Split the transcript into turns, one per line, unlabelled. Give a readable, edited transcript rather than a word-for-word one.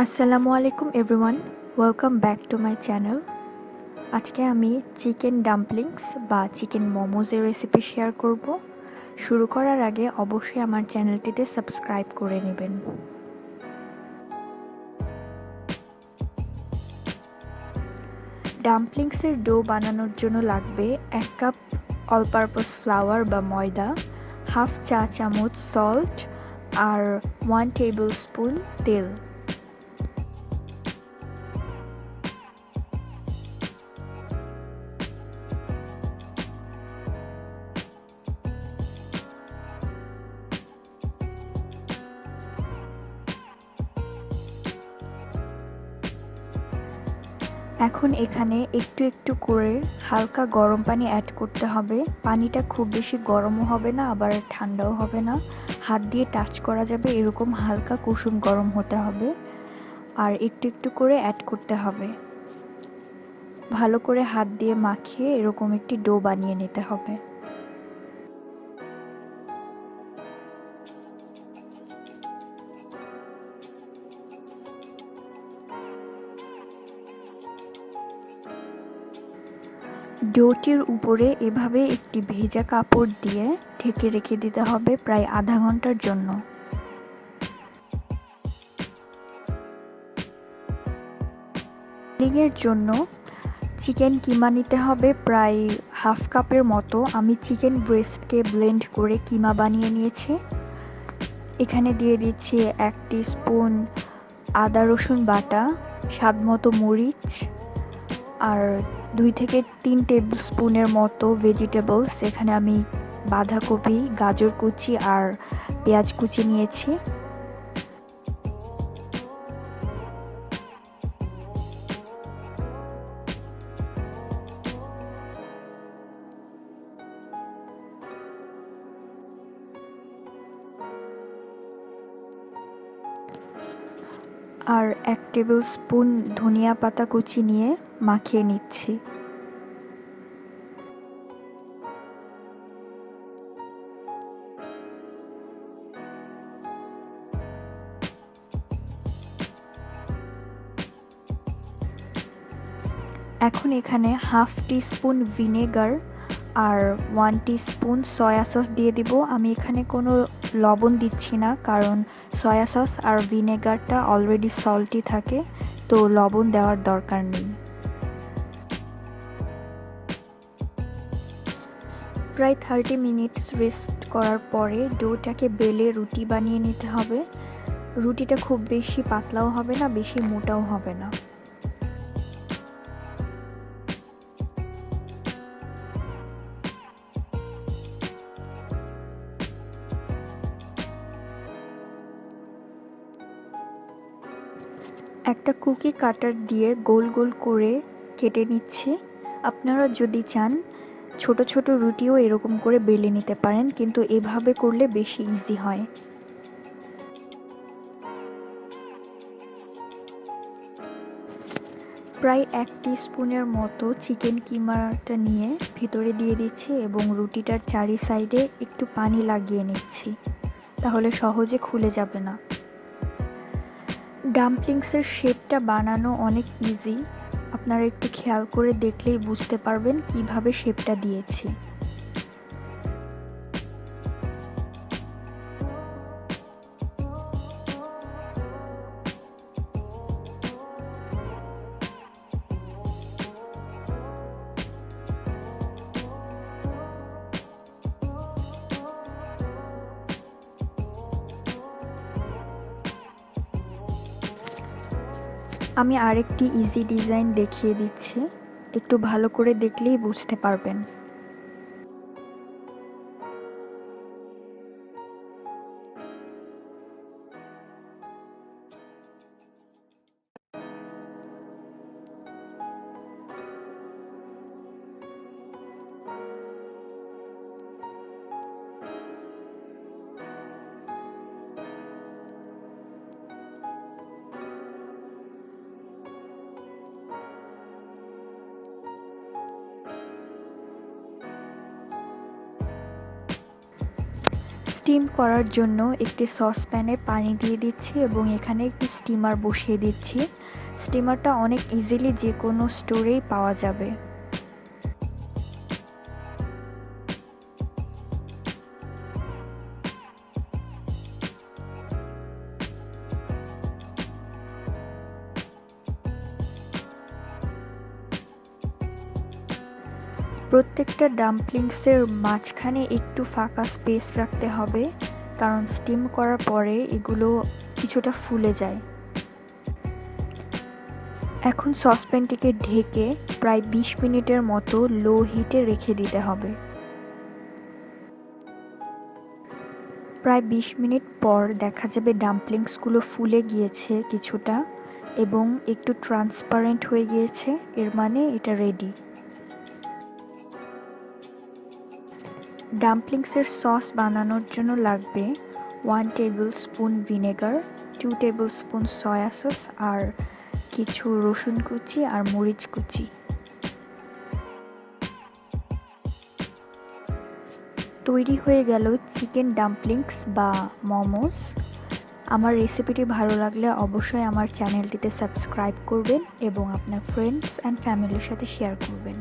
আসসালামু আলাইকুম everyone, welcome back to my channel. আজকে আমি চিকেন ডাম্পলিংস বা চিকেন মোমোজের রেসিপি শেয়ার করব। শুরু করার আগে অবশ্যই আমার চ্যানেলটিতে সাবস্ক্রাইব করে নেবেন। ডাম্পলিংসের ডো বানানোর জন্য লাগবে 1 কাপ অল পারপাস ফ্লাওয়ার বা ময়দা, হাফ চা চামচ সল্ট আর 1 টেবিল স্পুন তেল। এখন এখানে একটু একটু করে হালকা গরম পানি অ্যাড করতে হবে। পানিটা খুব বেশি গরমও হবে না, আবার ঠান্ডাও হবে না, হাত দিয়ে টাচ করা যাবে এরকম হালকা কুসুম গরম হতে হবে। আর একটু একটু করে অ্যাড করতে হবে। ভালো করে হাত দিয়ে মাখিয়ে এরকম একটি ডো বানিয়ে নিতে হবে। ডোটির উপরে এভাবে একটি ভেজা কাপড় দিয়ে ঢেকে রেখে দিতে হবে প্রায় আধা ঘন্টার জন্য। ফিলিংয়ের জন্য চিকেন কিমা নিতে হবে প্রায় হাফ কাপের মতো। আমি চিকেন ব্রেস্টকে ব্লেন্ড করে কিমা বানিয়ে নিয়েছি। এখানে দিয়ে দিচ্ছি 1 টিস্পুন আদা রসুন বাটা, স্বাদ মতো মরিচ আর 2 থেকে 3 টেবিল স্পুনের মতো ভেজিটেবলস। এখানে আমি বাঁধাকপি, গাজর কুচি আর পেঁয়াজ কুচি নিয়েছি। আর 1 টেবিল স্পুন ধনিয়া পাতা কুচি নিয়ে মাখিয়ে নিচ্ছি। এখন এখানে হাফ টিস্পুন ভিনেগার আর 1 টিস্পুন সয়া সস দিয়ে দিব। আমি এখানে কোনো লবণ দিচ্ছি না, কারণ সয়া সস আর ভিনেগারটা অলরেডি সল্টি থাকে, তো লবণ দেওয়ার দরকার নেই। প্রায় 30 মিনিটস রেস্ট করার পরে ডোটাকে বেলে রুটি বানিয়ে নিতে হবে। রুটিটা খুব বেশি পাতলাও হবে না, বেশি মোটাও হবে না। একটা কুকি কাটার দিয়ে গোল গোল করে কেটে নিচ্ছি। আপনারা যদি চান ছোট ছোট রুটিও এরকম করে বেলে নিতে পারেন, কিন্তু এভাবে করলে বেশি ইজি হয়। প্রায় 1 টিস্পুনের মতো চিকেন কিমাটা নিয়ে ভিতরে দিয়ে দিচ্ছি এবং রুটিটার চারি সাইডে একটু পানি লাগিয়ে নিচ্ছি, তাহলে সহজে খুলে যাবে না। ডাম্পলিংসের শেপটা বানানো অনেক ইজি। আপনারা একটু খেয়াল করে দেখলেই বুঝতে পারবেন কিভাবে শেপটা দিয়েছি। আমি আরেকটি ইজি ডিজাইন দেখিয়ে দিচ্ছি, একটু ভালো করে দেখলেই বুঝতে পারবেন। স্টিম করার জন্য একটি সসপ্যানে পানি দিয়ে দিচ্ছি এবং এখানে একটি স্টিমার বসিয়ে দিচ্ছি। স্টিমারটা অনেক ইজিলি যে কোনো স্টোরেই পাওয়া যাবে। প্রত্যেকটা ডাম্পলিংসের মাঝখানে একটু ফাঁকা স্পেস রাখতে হবে, কারণ স্টিম করার পরে এগুলো কিছুটা ফুলে যায়। এখন সসপ্যানটিকে ঢেকে প্রায় ২০ মিনিটের মতো লো হিটে রেখে দিতে হবে। প্রায় ২০ মিনিট পর দেখা যাবে ডাম্পলিংসগুলো ফুলে গিয়েছে কিছুটা এবং একটু ট্রান্সপারেন্ট হয়ে গিয়েছে, এর মানে এটা রেডি। ডাম্পলিংসের সস বানানোর জন্য লাগবে 1 table spoon vinegar, 2 table spoon soya sauce আর কিছু রসুন কুচি আর মরিচ কুচি। তৈরি হয়ে গেল চিকেন ডাম্পলিংস বা মোমোস। আমার রেসিপিটি ভালো লাগলে অবশ্যই আমার চ্যানেলটিতে সাবস্ক্রাইব করবেন এবং আপনার ফ্রেন্ডস অ্যান্ড ফ্যামিলির সাথে শেয়ার করবেন।